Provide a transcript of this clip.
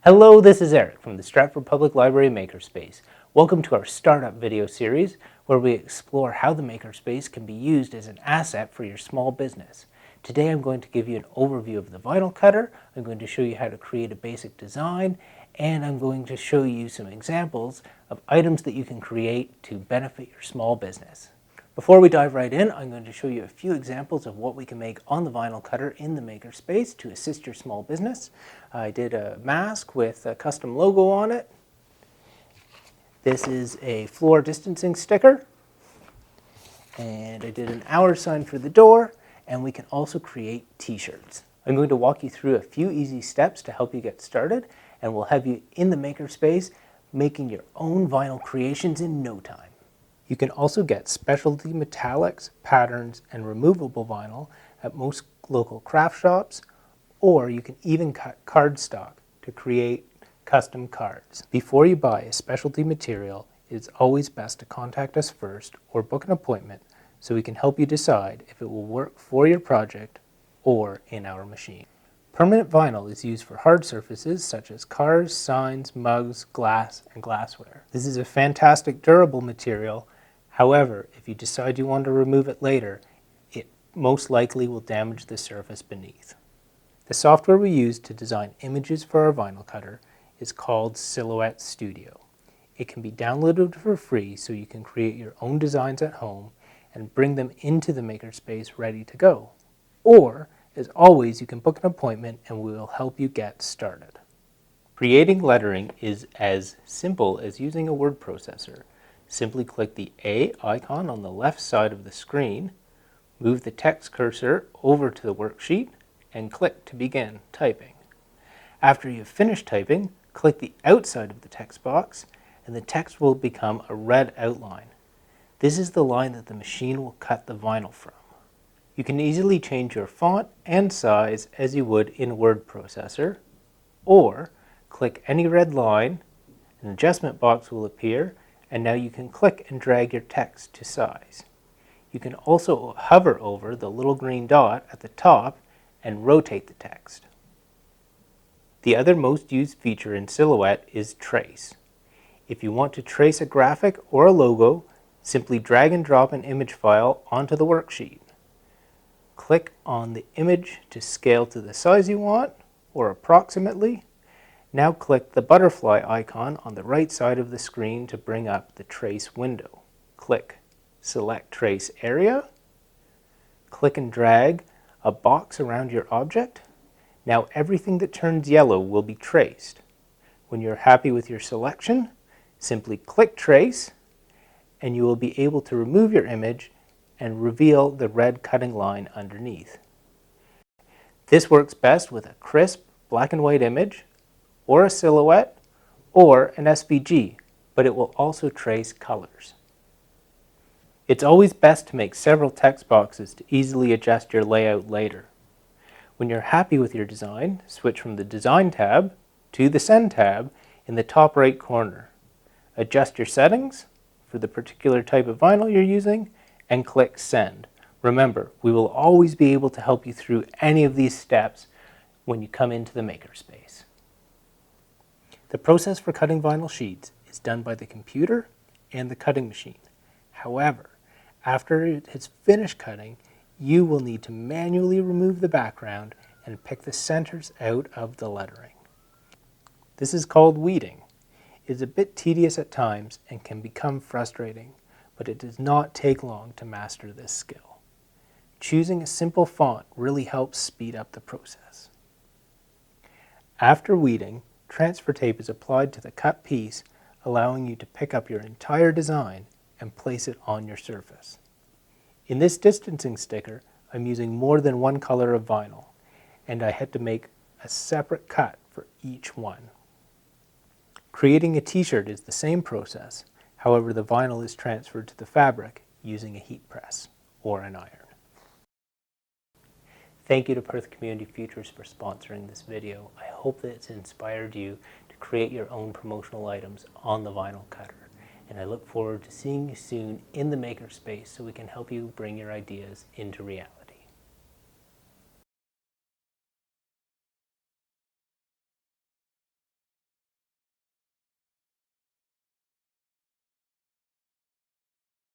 Hello, this is Eric from the Stratford Public Library MakerSpace. Welcome to our startup video series where we explore how the MakerSpace can be used as an asset for your small business. Today I'm going to give you an overview of the vinyl cutter, I'm going to show you how to create a basic design, and I'm going to show you some examples of items that you can create to benefit your small business. Before we dive right in, I'm going to show you a few examples of what we can make on the vinyl cutter in the MakerSpace to assist your small business. I did a mask with a custom logo on it. This is a floor distancing sticker. And I did an hour sign for the door, and we can also create t-shirts. I'm going to walk you through a few easy steps to help you get started, and we'll have you in the MakerSpace making your own vinyl creations in no time. You can also get specialty metallics, patterns, and removable vinyl at most local craft shops, or you can even cut cardstock to create custom cards. Before you buy a specialty material, it is always best to contact us first or book an appointment so we can help you decide if it will work for your project or in our machine. Permanent vinyl is used for hard surfaces such as cars, signs, mugs, glass, and glassware. This is a fantastic durable material. However, if you decide you want to remove it later, it most likely will damage the surface beneath. The software we use to design images for our vinyl cutter is called Silhouette Studio. It can be downloaded for free so you can create your own designs at home and bring them into the MakerSpace ready to go. Or, as always, you can book an appointment and we will help you get started. Creating lettering is as simple as using a word processor. Simply click the A icon on the left side of the screen, move the text cursor over to the worksheet, and click to begin typing. After you've finished typing, click the outside of the text box, and the text will become a red outline. This is the line that the machine will cut the vinyl from. You can easily change your font and size as you would in a word processor, or click any red line, an adjustment box will appear, and now you can click and drag your text to size. You can also hover over the little green dot at the top and rotate the text. The other most used feature in Silhouette is Trace. If you want to trace a graphic or a logo, simply drag and drop an image file onto the worksheet. Click on the image to scale to the size you want, or approximately. Now click the butterfly icon on the right side of the screen to bring up the trace window. Click Select Trace Area. Click and drag a box around your object. Now everything that turns yellow will be traced. When you're happy with your selection, simply click Trace and you will be able to remove your image and reveal the red cutting line underneath. This works best with a crisp black and white image, or a silhouette, or an SVG, but it will also trace colors. It's always best to make several text boxes to easily adjust your layout later. When you're happy with your design, switch from the Design tab to the Send tab in the top right corner. Adjust your settings for the particular type of vinyl you're using and click Send. Remember, we will always be able to help you through any of these steps when you come into the MakerSpace. The process for cutting vinyl sheets is done by the computer and the cutting machine. However, after it has finished cutting, you will need to manually remove the background and pick the centers out of the lettering. This is called weeding. It is a bit tedious at times and can become frustrating, but it does not take long to master this skill. Choosing a simple font really helps speed up the process. After weeding, transfer tape is applied to the cut piece, allowing you to pick up your entire design and place it on your surface. In this distancing sticker, I'm using more than one color of vinyl, and I had to make a separate cut for each one. Creating a t-shirt is the same process, however the vinyl is transferred to the fabric using a heat press or an iron. Thank you to Perth Community Futures for sponsoring this video. I hope that it's inspired you to create your own promotional items on the vinyl cutter. And I look forward to seeing you soon in the MakerSpace so we can help you bring your ideas into reality.